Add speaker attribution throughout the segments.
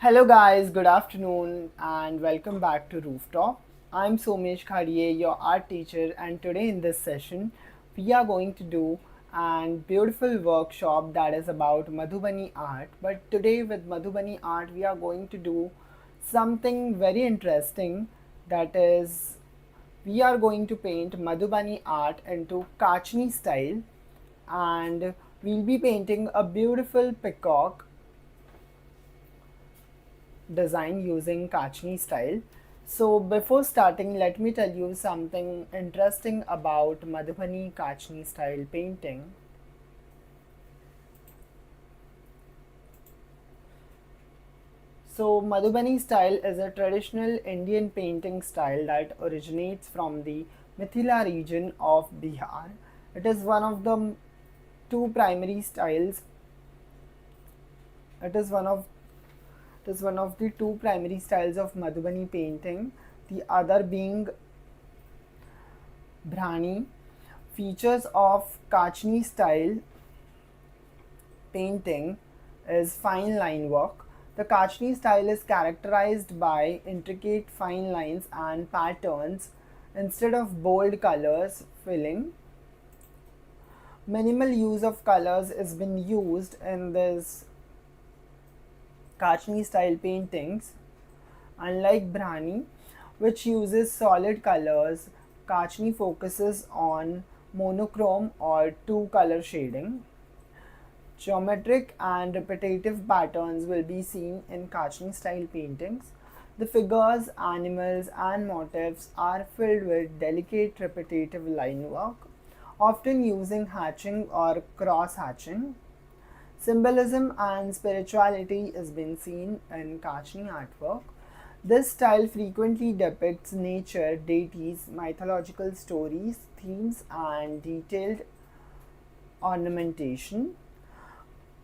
Speaker 1: Hello guys, good afternoon and welcome back to Rooftop. I'm Somesh Khadiye, your art teacher, and today in this session we are going to do a beautiful workshop that is about Madhubani art. But today with Madhubani art we are going to do something very interesting, that is we are going to paint Madhubani art into Kachni style, and we'll be painting a beautiful peacock design using Kachni style. So before starting, let me tell you something interesting about Madhubani Kachni style painting. So Madhubani style is a traditional Indian painting style that originates from the Mithila region of Bihar. It is one of the two primary styles. It is one of the two primary styles of Madhubani painting, the other being Brahani. Features of Kachni style painting is fine line work. The Kachni style is characterized by intricate fine lines and patterns instead of bold colors filling. Minimal use of colors has been used in this Kachni style paintings. Unlike Brahani, which uses solid colors, Kachni focuses on monochrome or two color shading. Geometric and repetitive patterns will be seen in Kachni style paintings. The figures, animals, and motifs are filled with delicate repetitive line work, often using hatching or cross hatching. Symbolism and spirituality has been seen in Kachni artwork. This style frequently depicts nature, deities, mythological stories, themes, and detailed ornamentation.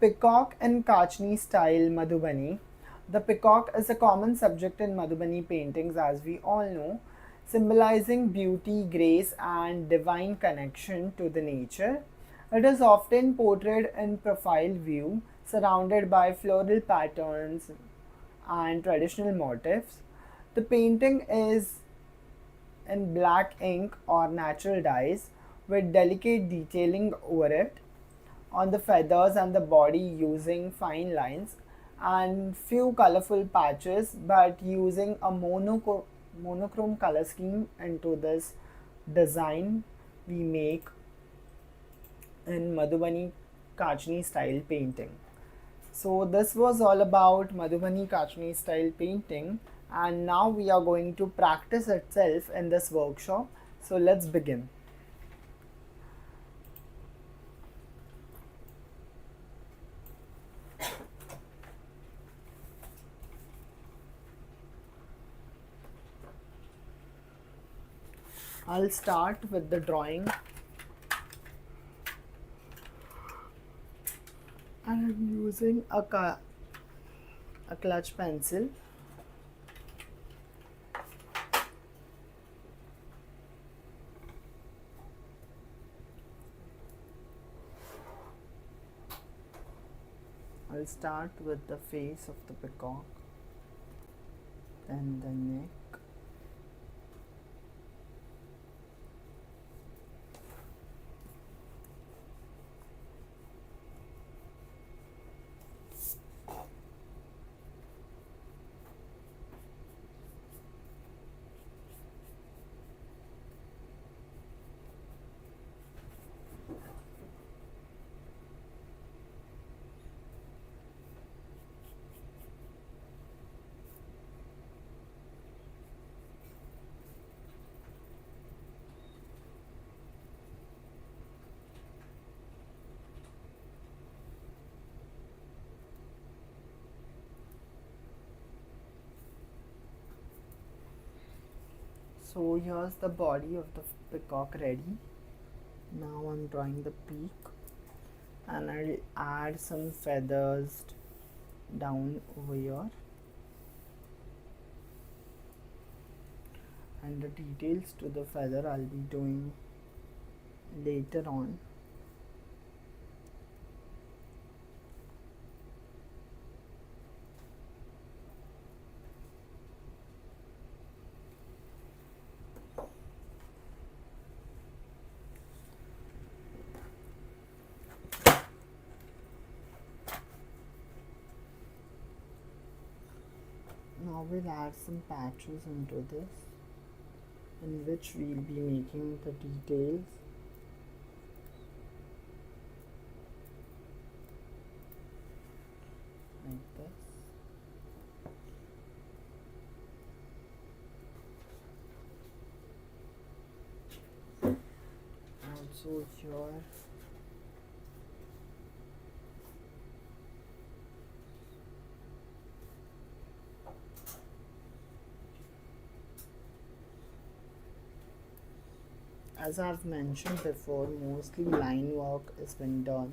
Speaker 1: Peacock in Kachni style Madhubani. The peacock is a common subject in Madhubani paintings, as we all know, symbolizing beauty, grace, and divine connection to the nature. It is often portrayed in profile view, surrounded by floral patterns and traditional motifs. The painting is in black ink or natural dyes with delicate detailing over it on the feathers and the body, using fine lines and few colorful patches, but using a monochrome color scheme into this design we make in Madhubani Kachni style painting. So this was all about Madhubani Kachni style painting, and now we are going to practice itself in this workshop. So let's begin. I'll start with the drawing. I'm using a clutch pencil. I'll start with the face of the peacock, then the neck, so here's the body of the peacock ready. Now I'm drawing the beak, and I'll add some feathers down over here, and the details to the feather I'll be doing later on. Now we'll add some patches into this, in which we'll be making the details. Like this. Also here as I've mentioned before, mostly line work has been done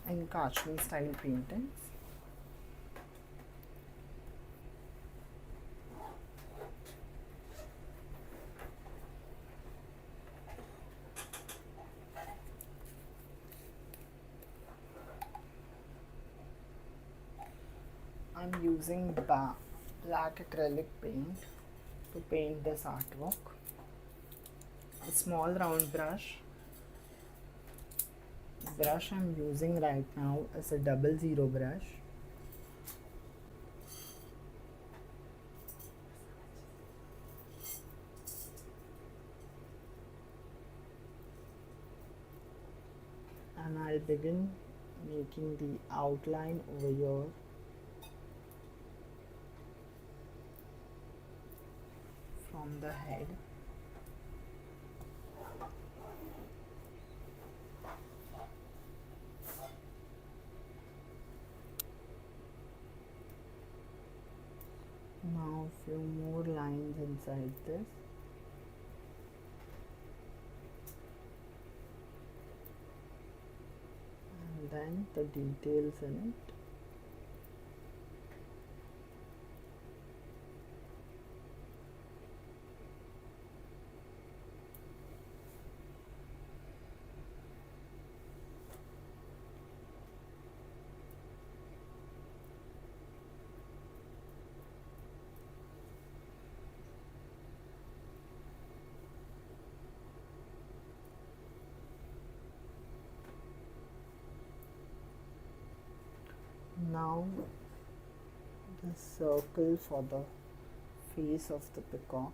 Speaker 1: in Kachni style paintings. I'm using black acrylic paint to paint this artwork. A small round brush. The brush I'm using right now is a 00 brush. And I'll begin making the outline over here. From the head. Now a few more lines inside this. And then the details in it. Now the circle for the face of the peacock.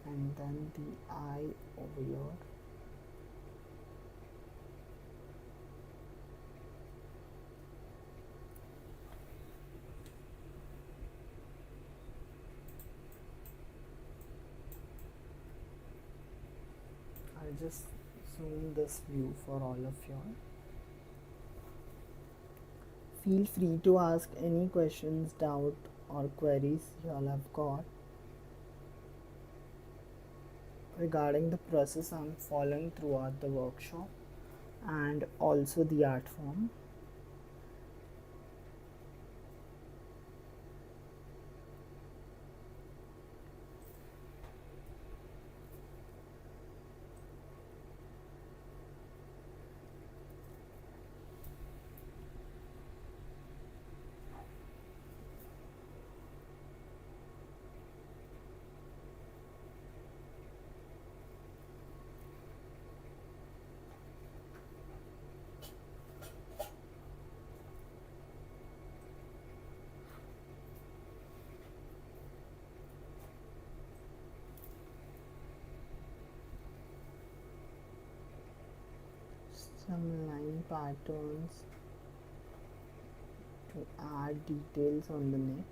Speaker 1: And then the eye over here. I'll just zoom this view for all of you. Feel free to ask any questions, doubt or queries you all have got regarding the process I'm following throughout the workshop and also the art form. Some line patterns to add details on the neck.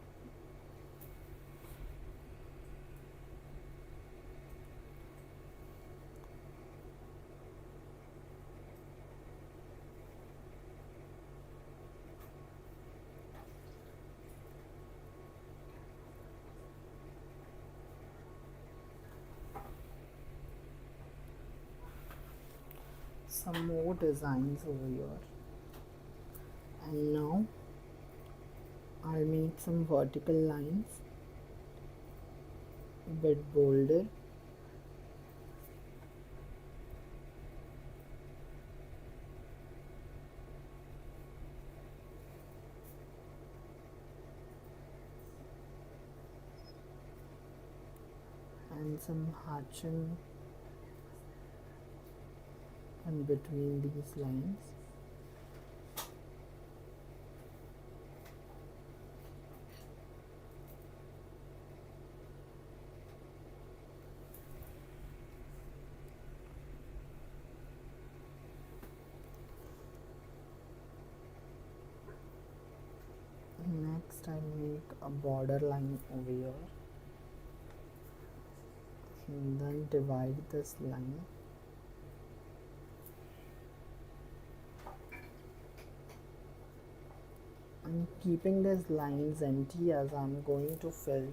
Speaker 1: Some more designs over here, and now I'll make some vertical lines a bit bolder. And some hatching and between these lines. Next I make a border line over here and then divide this line. I'm keeping these lines empty as I'm going to fill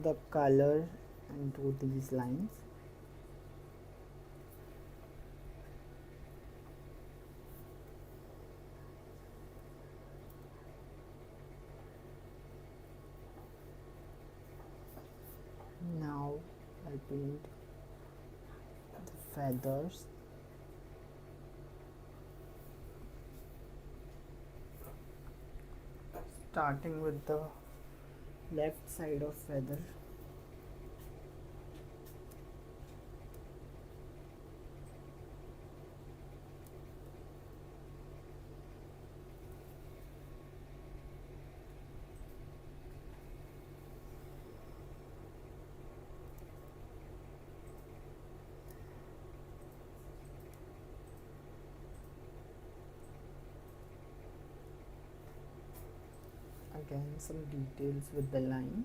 Speaker 1: the color into these lines. Now I'll paint the feathers. Starting with the left side of feather. Again, some details with the line.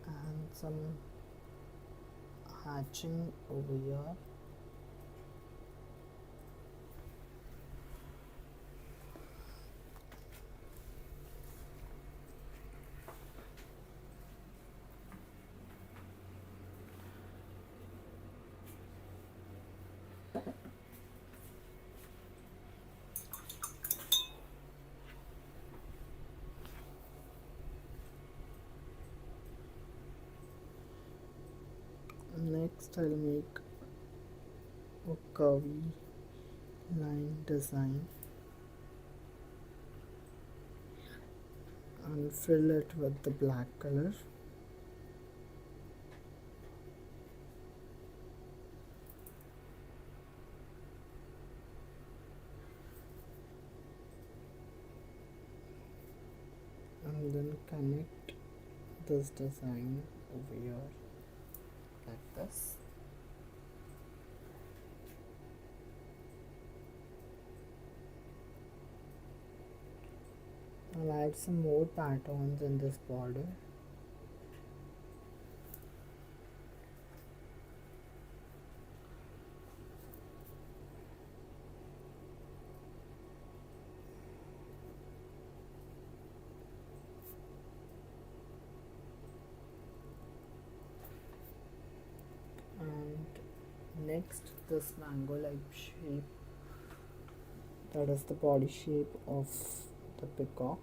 Speaker 1: And some hatching over here. Next I'll make a curvy line design and fill it with the black color. And then connect this design over here like this. I'll add some more patterns in this border. And next, this mango like shape, that is the body shape of the peacock.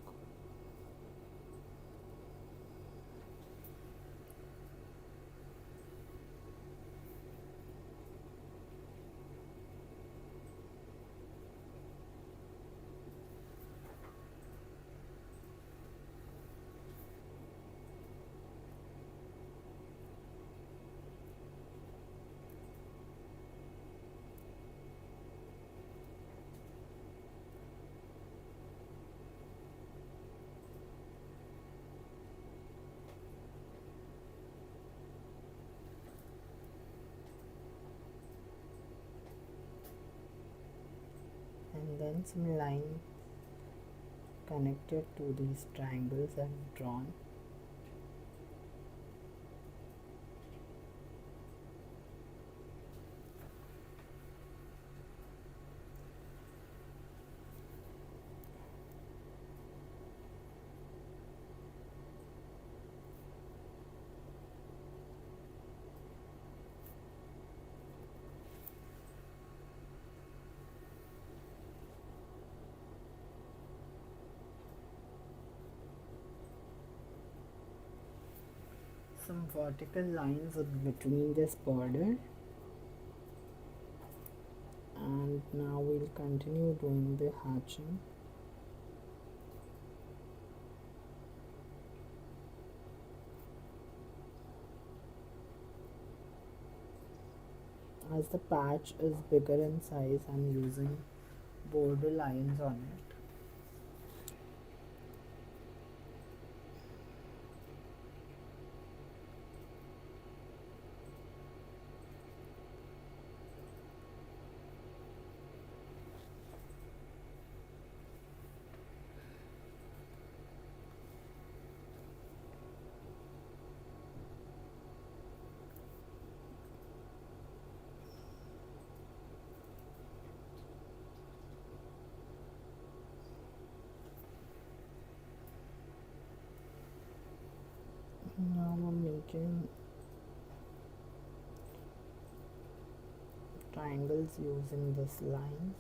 Speaker 1: And then some line connected to these triangles I've drawn. some vertical lines in between this border, and now we'll continue doing the hatching. As the patch is bigger in size, I'm using border lines on it. Now I'm making triangles using these lines.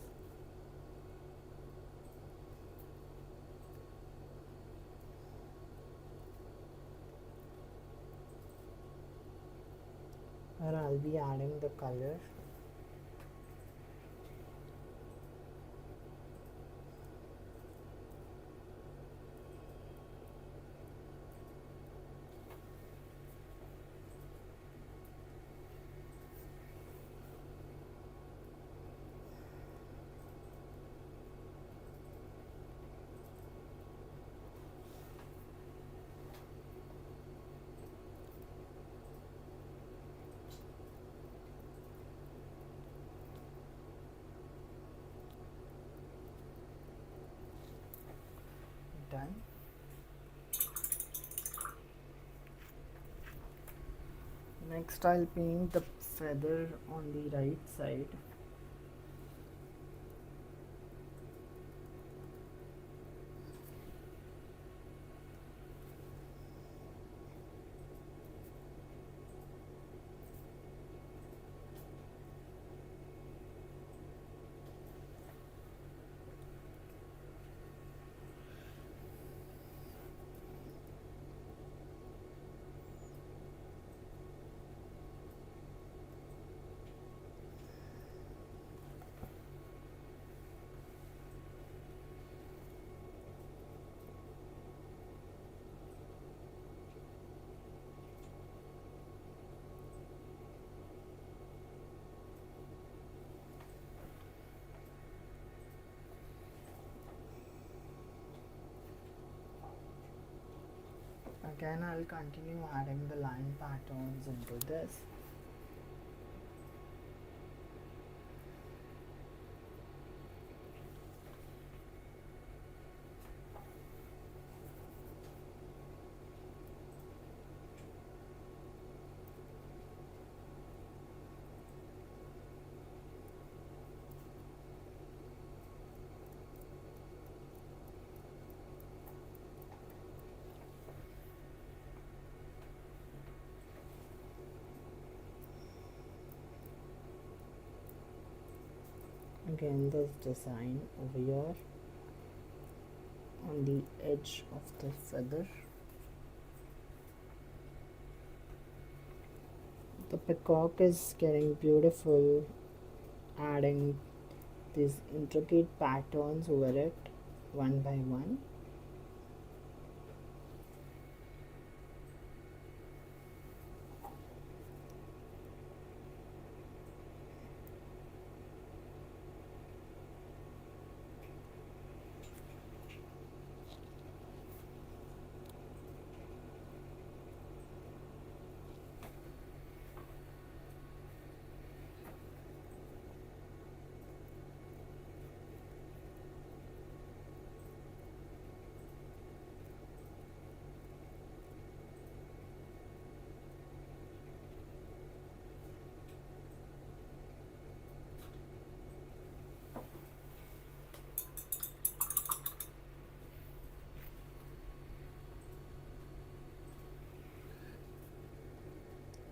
Speaker 1: Where I'll be adding the color. Done. Next I'll paint the feather on the right side. Again, I'll continue adding the line patterns into this. Again, this design over here on the edge of the feather. The peacock is getting beautiful, adding these intricate patterns over it one by one.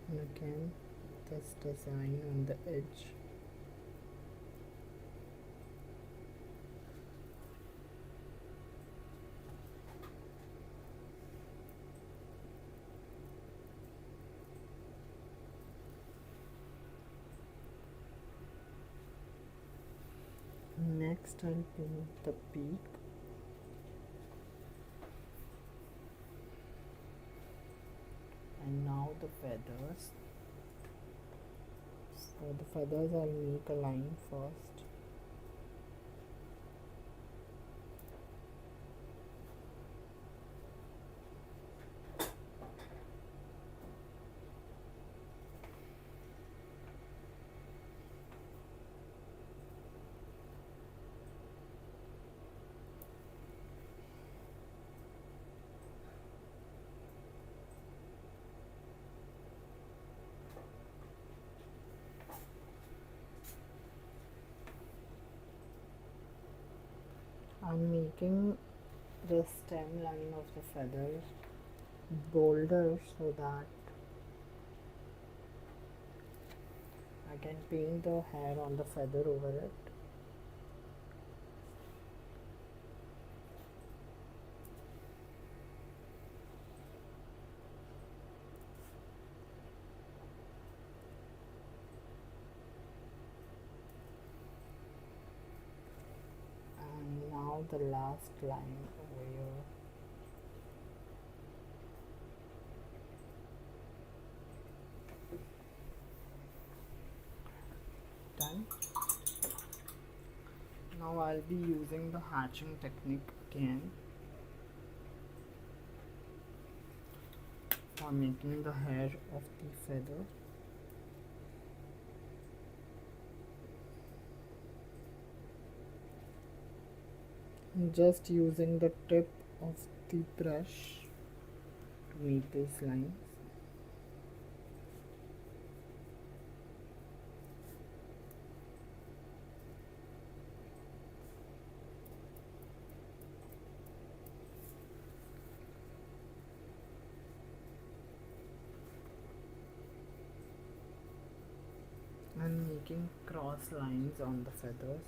Speaker 1: And again, this design on the edge. Next I'll paint the peak. And now the feathers. So the feathers I'll make a line first. I'm making the stem line of the feathers bolder so that I can paint the hair on the feather over it. And now the last line over here. Done. Now I'll be using the hatching technique again for making the hair of the feather. Just using the tip of the brush to make these lines. And making cross lines on the feathers.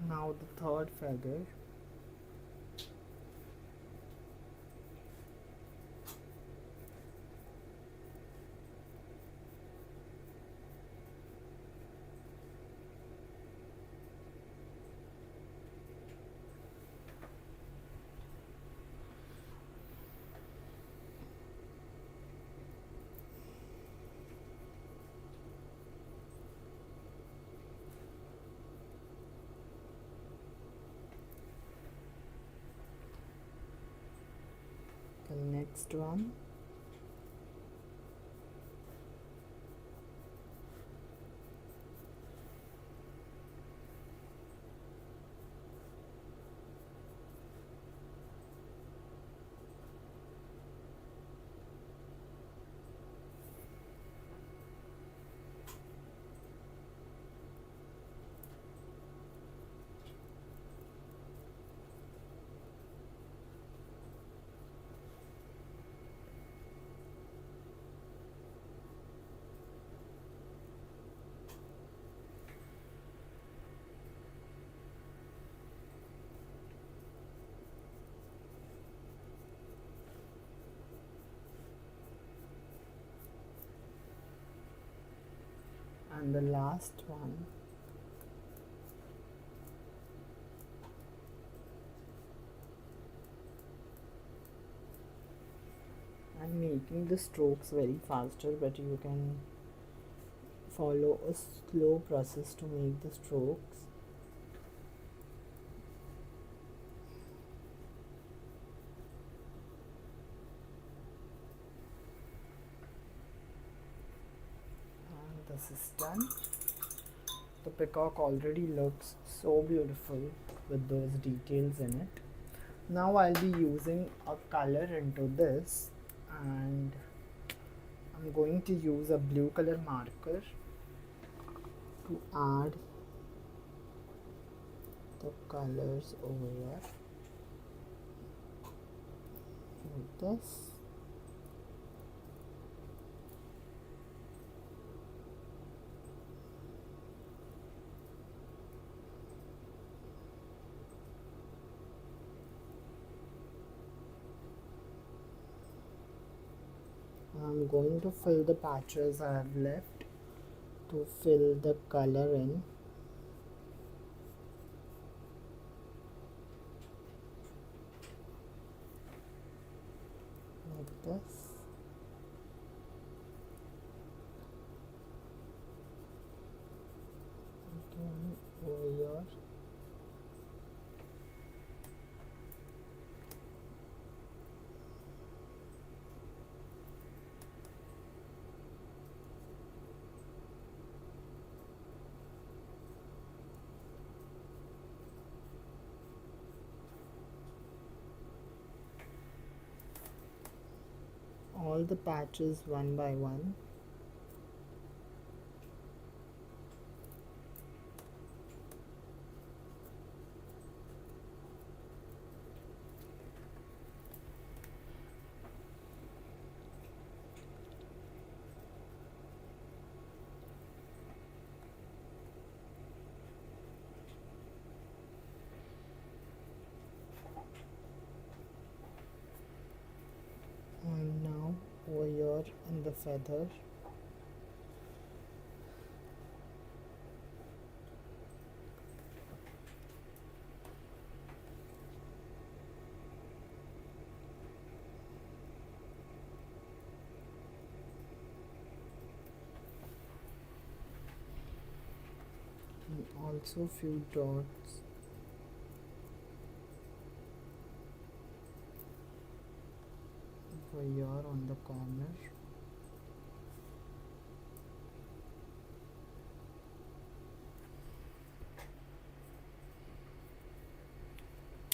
Speaker 1: Now the third feather. The next one. And the last one. I'm making the strokes very faster, but you can follow a slow process to make the strokes. And this is done. The peacock already looks so beautiful with those details in it. Now I'll be using a color into this, and I'm going to use a blue color marker to add the colors over here like this. I'm going to fill the patches I have left to fill the color in. Like this. Again over here. All the patches one by one. And now over here in the feather, and also few dots over here on the corner.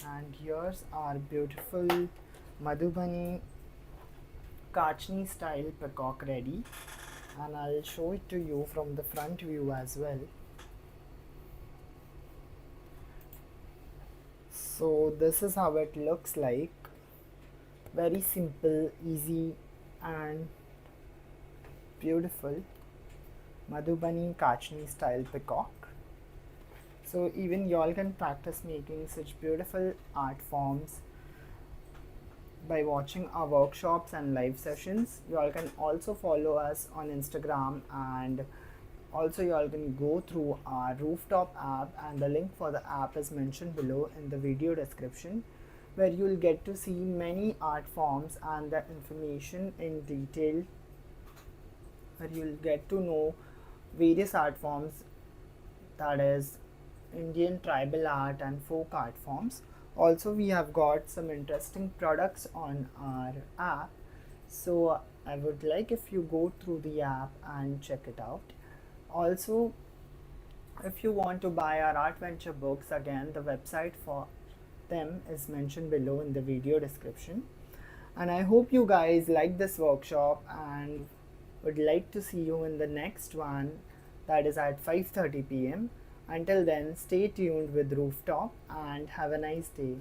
Speaker 1: And here's our beautiful Madhubani Kachni style peacock ready, and I'll show it to you from the front view as well. So this is how it looks like. Very simple, easy and beautiful Madhubani Kachni style peacock. So even y'all can practice making such beautiful art forms by watching our workshops and live sessions. Y'all can also follow us on Instagram, and also y'all can go through our Rooftop app, and the link for the app is mentioned below in the video description, where you'll get to see many art forms and the information in detail, where you'll get to know various art forms, that is Indian tribal art and folk art forms. Also, we have got some interesting products on our app, so I would like if you go through the app and check it out. Also, if you want to buy our art venture books, again the website for them is mentioned below in the video description. And I hope you guys like this workshop and would like to see you in the next one, that is at 5:30 p.m. Until then, stay tuned with Rooftop and have a nice day.